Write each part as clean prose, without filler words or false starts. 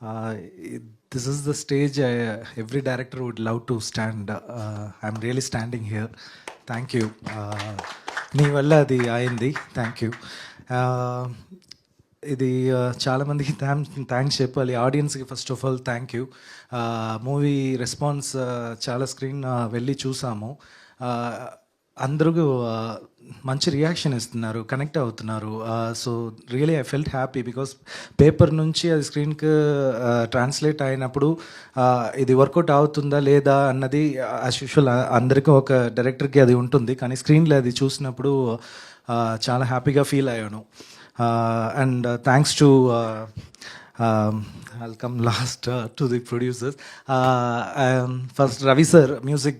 Uh, this is the stage every director would love to stand. I'm really standing here. Thank you. నీ వల్ల అది అయింది. Thank you. ఇది చాలామందికి thanks చెప్పాలి. ఆడియన్స్కి first of all thank you. Movie response చాలా స్క్రీన్ వెళ్ళి చూసాము. అందరూ మంచి రియాక్షన్ ఇస్తున్నారు, కనెక్ట్ అవుతున్నారు. So really I felt happy because paper నుంచి అది స్క్రీన్కి ట్రాన్స్లేట్ అయినప్పుడు ఇది వర్కౌట్ అవుతుందా లేదా అన్నది యాజ్ యూజువల్ అందరికీ ఒక డైరెక్టర్కి అది ఉంటుంది, కానీ స్క్రీన్లో అది చూసినప్పుడు చాలా హ్యాపీగా ఫీల్ అయ్యాను. And thanks to I'll come last to the producers. First Ravi sir, music,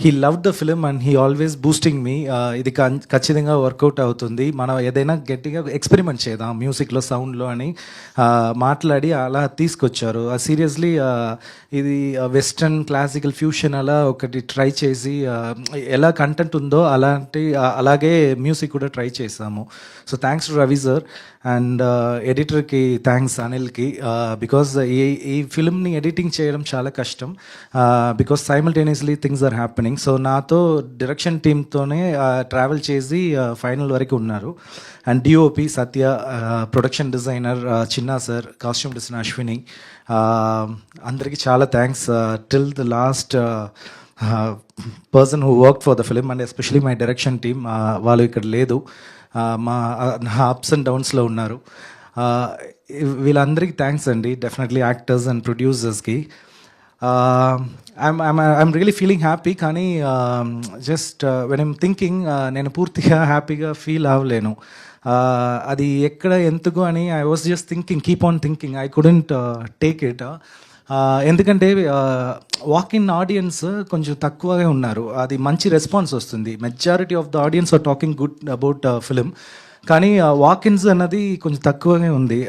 he loved the film and he always boosting me. ఇది ఖచ్చితంగా వర్కౌట్ అవుతుంది, మనం ఏదైనా గట్టిగా ఎక్స్పెరిమెంట్ చేద్దాం మ్యూజిక్లో, సౌండ్లో అని మాట్లాడి అలా తీసుకొచ్చారు. సీరియస్లీ ఇది వెస్ట్రన్ క్లాసికల్ ఫ్యూషన్ అలా ఒకటి ట్రై చేసి ఎలా కంటెంట్ ఉందో అలాగే మ్యూజిక్ కూడా ట్రై చేసాము. So thanks to Ravi sir and ఎడిటర్కి థ్యాంక్స్ అనిల్కి, బికాజ్ ఈ ఫిల్మ్ని ఎడిటింగ్ చేయడం చాలా కష్టం, because simultaneously things are happening. So నాతో డైరెక్షన్ టీమ్తోనే ట్రావెల్ చేసి ఫైనల్ వరకు ఉన్నారు. And DOP Satya, production designer Chinna sir, costume designer Ashwini, అందరికీ చాలా thanks. Till the last person who work for the film and especially my direction team, వాళ్ళు ఇక్కడ లేదు, మా అప్స్ అండ్ డౌన్స్లో ఉన్నారు. వీళ్ళందరికీ థ్యాంక్స్ అండి, డెఫినెట్లీ యాక్టర్స్ అండ్ ప్రొడ్యూసర్స్కి. ఐఎమ్ రియలీ ఫీలింగ్ హ్యాపీ, కానీ జస్ట్ వెన్ ఐమ్ థింకింగ్ నేను పూర్తిగా హ్యాపీగా ఫీల్ అవ్వలేను. అది ఎక్కడ ఎందుకు అని I was just thinking, keep on thinking, I couldn't take it. ఎందుకంటే వాక్ ఇన్ ఆడియన్స్ కొంచెం తక్కువగా ఉన్నారు, అది మంచి రెస్పాన్స్ వస్తుంది. Majority of the audience are talking good about film, కానీ వాక్ ఇన్స్ అన్నది కొంచెం తక్కువగా ఉంది.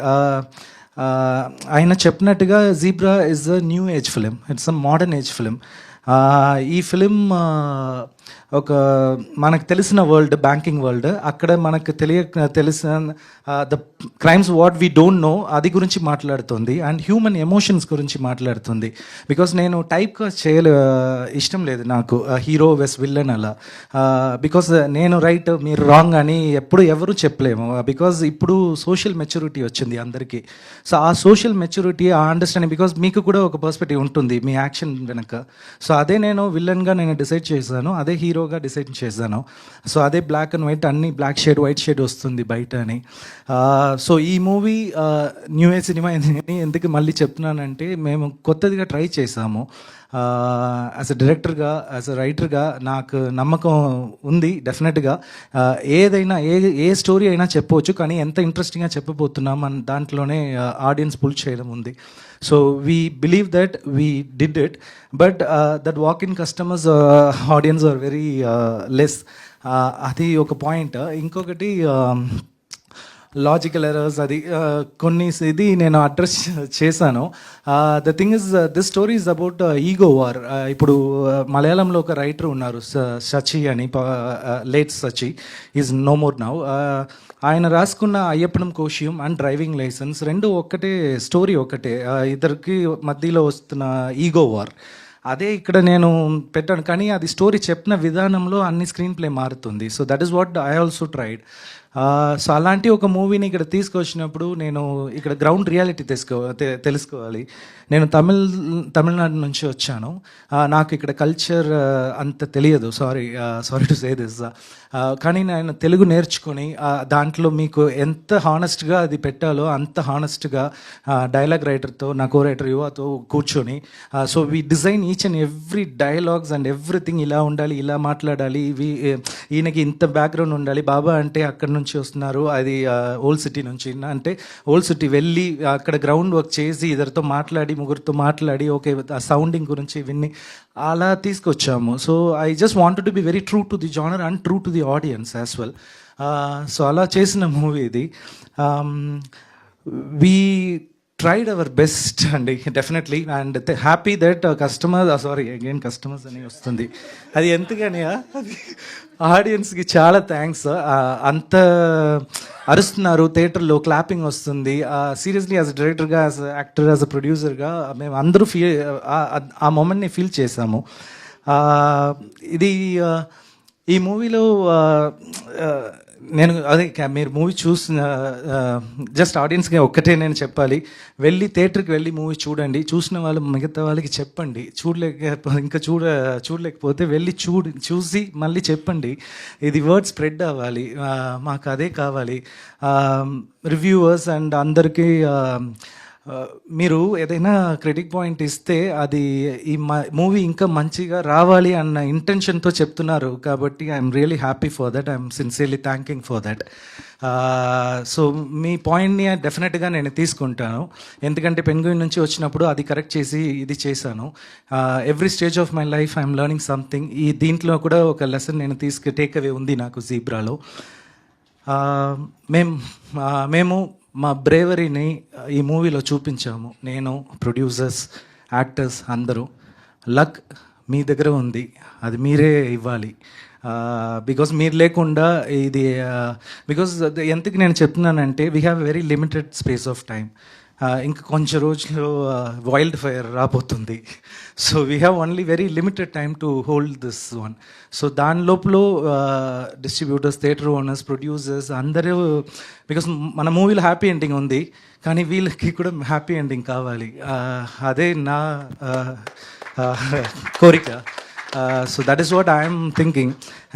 ఆయన చెప్పినట్టుగా Zebra is a new age film, it's a modern age film. ఈ ఫిలిం ఒక మనకు తెలిసిన వరల్డ్, బ్యాంకింగ్ వరల్డ్, అక్కడ మనకు తెలిసిన the crimes what we don't know అది గురించి మాట్లాడుతుంది అండ్ హ్యూమన్ ఎమోషన్స్ గురించి మాట్లాడుతుంది. బికాస్ నేను టైప్గా ఇష్టం లేదు నాకు, హీరో వెస్ విల్లన్ అలా, బికాస్ నేను రైట్ మీరు రాంగ్ అని ఎప్పుడు ఎవరు చెప్పలేము, బికాజ్ ఇప్పుడు సోషల్ మెచ్యూరిటీ వచ్చింది అందరికీ. సో ఆ సోషల్ మెచ్యూరిటీ, ఆ అండర్స్టాండింగ్, బికాజ్ మీకు కూడా ఒక పర్స్పెక్టివ్ ఉంటుంది మీ యాక్షన్ వెనక. సో అదే నేను విల్లన్గా నేను డిసైడ్ చేశాను, అదే హీరోగా డిసైడ్ చేశాను. సో అదే బ్లాక్ అండ్ వైట్, అన్ని బ్లాక్ షేడ్ వైట్ షేడ్ వస్తుంది బయట అని. సో ఈ మూవీ న్యూ ఏ సినిమా ఎందుకు మళ్ళీ చెప్తున్నానంటే, మేము కొత్తదిగా ట్రై చేసాము. యాజ్ అ డైరెక్టర్గా, యాజ్ అ రైటర్గా నాకు నమ్మకం ఉంది డెఫినెట్గా. ఏదైనా ఏ స్టోరీ అయినా చెప్పవచ్చు, కానీ ఎంత ఇంట్రెస్టింగ్గా చెప్పబోతున్నాం అని దాంట్లోనే ఆడియన్స్ పుల్ చేయడం ఉంది. So we believe that we did it, but that walk in customers audience are very less. అది ఒక పాయింట్. ఇంకొకటి లాజికల్ ఎరర్స్, అది కొన్ని ఇది నేను అడ్రస్ చేశాను. The thing is, this story is about ego war. ఇప్పుడు మలయాళంలో ఒక రైటర్ ఉన్నారు సచి అని, late Sachi, is no more now. ఆయన రాసుకున్న అయ్యప్పనం కోశియం అండ్ డ్రైవింగ్ లైసెన్స్ రెండు ఒక్కటే స్టోరీ, ఒకటే, ఇద్దరికి మధ్యలో వస్తున్న ఈగో వార్. అదే ఇక్కడ నేను పెట్టాను, కానీ అది స్టోరీ చెప్పిన విధానంలో అన్ని స్క్రీన్ ప్లే మారుతుంది. So that is what I also tried. So అలాంటి ఒక మూవీని ఇక్కడ తీసుకొచ్చినప్పుడు నేను ఇక్కడ గ్రౌండ్ రియాలిటీ తెలుసుకోవాలి. నేను తమిళనాడు నుంచి వచ్చాను, నాకు ఇక్కడ కల్చర్ అంత తెలియదు, సారీ టు సే దిస్. కానీ నేను తెలుగు నేర్చుకొని దాంట్లో మీకు ఎంత హానెస్ట్గా అది పెట్టాలో అంత హానెస్ట్గా డైలాగ్ రైటర్తో, నా కో రైటర్ యువతో కూర్చొని, so we design each and every dialogues and everything, ఇలా ఉండాలి, ఇలా మాట్లాడాలి, ఈయనకి ఇంత బ్యాక్గ్రౌండ్ ఉండాలి, బాబా అంటే అక్కడ నుంచి వస్తున్నారు, అది ఓల్డ్ సిటీ నుంచి, అంటే ఓల్డ్ సిటీ వెళ్ళి అక్కడ గ్రౌండ్ వర్క్ చేసి ఇద్దరితో మాట్లాడి, ముగ్గురితో మాట్లాడి, ఓకే ఆ సౌండింగ్ గురించి విన్ని అలా తీసుకొచ్చాము. So I just wanted to be very true to the genre and true to the audience as well. So అలా చేసిన మూవీ ఇది. ట్రైడ్ అవర్ బెస్ట్ అండి definitely and happy that customer sorry again customers అని వస్తుంది అది ఎందుకని అది ఆడియన్స్కి చాలా థ్యాంక్స్ అంత అరుస్తున్నారు థియేటర్లో క్లాపింగ్ వస్తుంది సీరియస్లీ యాజ్ డైరెక్టర్గా యాజ్ యాక్టర్ యాజ్ అ ప్రొడ్యూసర్గా మేము అందరూ ఆ మూమెంట్ని ఫీల్ చేసాము ఇది ఈ మూవీలో నేను అదే మీరు మూవీ చూసిన జస్ట్ ఆడియన్స్కి ఒక్కటే నేను చెప్పాలి, వెళ్ళి థియేటర్కి వెళ్ళి మూవీ చూడండి, చూసిన వాళ్ళు మిగతా వాళ్ళకి చెప్పండి, ఇంకా చూడలేకపోతే వెళ్ళి చూసి మళ్ళీ చెప్పండి, ఇది వర్డ్ స్ప్రెడ్ అవ్వాలి, మాకు అదే కావాలి. రివ్యూవర్స్ అండ్ అందరికీ మీరు ఏదైనా క్రిటిక్ పాయింట్ ఇస్తే అది ఈ మూవీ ఇంకా మంచిగా రావాలి అన్న ఇంటెన్షన్తో చెప్తున్నారు కాబట్టి I'm really happy for that, I'm sincerely thanking for that. So మీ పాయింట్ని డెఫినెట్గా నేను తీసుకుంటాను, ఎందుకంటే పెంగ్విన్ నుంచి వచ్చినప్పుడు అది కరెక్ట్ చేసి ఇది చేశాను. Every stage of my life I'm learning something. ఈ దీంట్లో కూడా ఒక లెసన్ నేను టేక్ అవే ఉంది నాకు జీబ్రాలో. మేము మా బ్రేవరీని ఈ మూవీలో చూపించాము, నేను, ప్రొడ్యూసర్స్, యాక్టర్స్ అందరూ. లక్ మీ దగ్గర ఉంది, అది మీరే ఇవ్వాలి. బికాజ్ మీరు లేకుండా ఇది బికాజ్ ఎందుకు నేను చెప్తున్నానంటే we have very limited space of time. ఇంకా కొంచెం రోజులు వైల్డ్ ఫైర్ రాబోతుంది. So we have only very limited time to hold this one. So దాని లోపల డిస్ట్రిబ్యూటర్స్, థియేటర్ ఓనర్స్, ప్రొడ్యూసర్స్ అందరూ, బికాస్ మన మూవీలో హ్యాపీ ఎండింగ్ ఉంది కానీ వీళ్ళకి కూడా హ్యాపీ ఎండింగ్ కావాలి, అదే నా కోరిక. So that is what I'm thinking.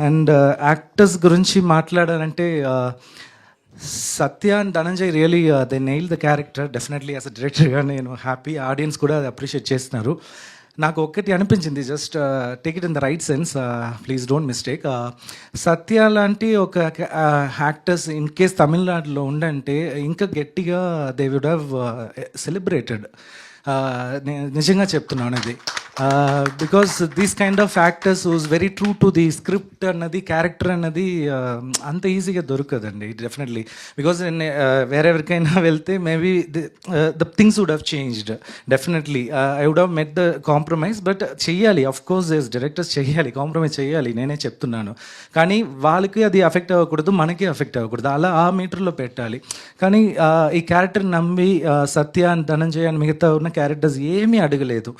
And actors గురించి మాట్లాడాలంటే Satya and Dhananjay really they nail the character. Definitely as a డైరెక్టర్గా నేను హ్యాపీ, ఆడియన్స్ కూడా అప్రిషియేట్ చేస్తున్నారు. నాకు ఒక్కటి అనిపించింది, just take it in the right sense, please don't mistake. Satya లాంటి ఒక యాక్టర్స్ ఇన్ కేస్ తమిళనాడులో ఉండంటే ఇంకా గట్టిగా దే వుడ్ హ్యావ్ సెలబ్రేటెడ్. నిజంగా చెప్తున్నాను ఇది, because these kind of actors who's very true to the script అన్నది, క్యారెక్టర్ అన్నది అంత ఈజీగా దొరకదండి డెఫినెట్లీ. బికాస్ వేరెవరికైనా వెళ్తే maybe the things would have changed definitely. I would have met the compromise, but చెయ్యాలి, ఆఫ్ కోర్స్ డైరెక్టర్స్ చెయ్యాలి, compromise చేయాలి, నేనే చెప్తున్నాను. కానీ వాళ్ళకి అది అఫెక్ట్ అవ్వకూడదు, మనకి అఫెక్ట్ అవ్వకూడదు, అలా ఆ మీటర్లో పెట్టాలి. కానీ ఈ క్యారెక్టర్ నమ్మి సత్య అండ్ ధనంజయ్ అని మిగతా ఉన్న క్యారెక్టర్స్ ఏమీ అడగలేదు,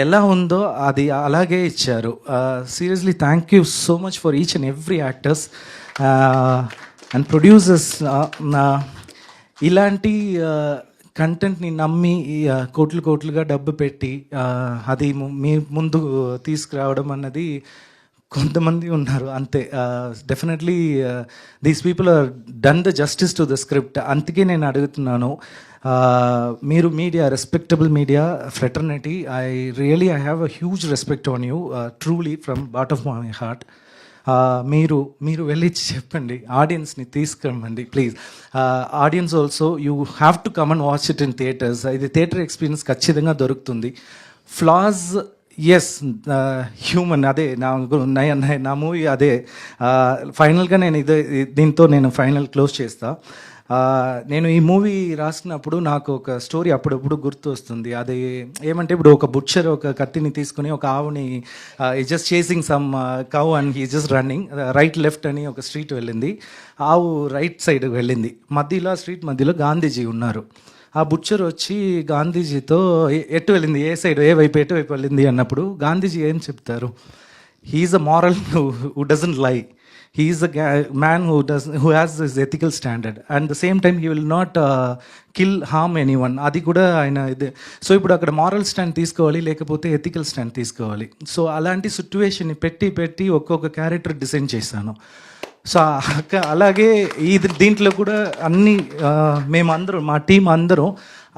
ఎలా ఉందో అది అలాగే ఇచ్చారు. Seriously thank you so much for each and every actors and producers. ఇలాంటి కంటెంట్ని నమ్మి కోట్లుగా డబ్బు పెట్టి అది మీ ముందు తీసుకురావడం అన్నది కొంతమంది ఉన్నారు అంతే. Definitely these people are done the justice to the script. అందుకే నేను అడుగుతున్నాను, మీరు media, respectable media fraternity, I have a huge respect on you, truly from bottom of my heart. మీరు వెళ్ళి చెప్పండి, ఆడియన్స్ని తీసుకురమ్మండి please. Audience also you have to come and watch it in theatres. ఇది థియేటర్ ఎక్స్పీరియన్స్ ఖచ్చితంగా దొరుకుతుంది. Floss yes, human, అదే నా మూవీ అదే. ఫైనల్గా నేను దీంతో నేను ఫైనల్ క్లోజ్ చేస్తా. నేను ఈ మూవీ రాసినప్పుడు నాకు ఒక స్టోరీ అప్పుడప్పుడు గుర్తు వస్తుంది. అది ఏమంటే, ఇప్పుడు ఒక బుచ్చర్ ఒక కత్తిని తీసుకుని ఒక ఆవుని just chasing some cow and he just running right left అని ఒక స్ట్రీట్ వెళ్ళింది. ఆవు రైట్ సైడ్ వెళ్ళింది, మధ్యలో స్ట్రీట్ మధ్యలో గాంధీజీ ఉన్నారు. ఆ బుచ్చర్ వచ్చి గాంధీజీతో ఎటు వెళ్ళింది, ఏ సైడ్, ఏ వైపు, ఎటువైపు వెళ్ళింది అన్నప్పుడు గాంధీజీ ఏం చెప్తారు? He is a moral who doesn't lie. He is a man who has his ethical standard, and the same time he will not harm anyone. అది కూడా ఆయన ఇది. సో ఇప్పుడు అక్కడ మారల్ స్టాండ్ తీసుకోవాలి, లేకపోతే ఎథికల్ స్టాండ్ తీసుకోవాలి. సో అలాంటి సిచ్యువేషన్ పెట్టి ఒక్కొక్క క్యారెక్టర్ డిజైన్ చేశాను. సో అలాగే దీంట్లో కూడా అన్ని మేమందరం, మా టీం అందరం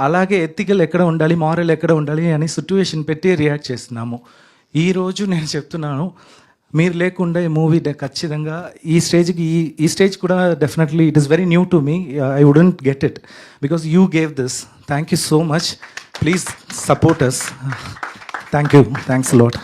అలాగే ఎథికల్ ఎక్కడ ఉండాలి, మారల్ ఎక్కడ ఉండాలి అని సిచ్యువేషన్ పెట్టి రియాక్ట్ చేస్తున్నాము. ఈరోజు నేను చెప్తున్నాను, మీరు లేకుండా ఈ మూవీ ఖచ్చితంగా ఈ స్టేజ్ కూడా definitely it is very new to me. I wouldn't get it because you gave this. Thank you so much. Please support us. Thank you. Thanks lot.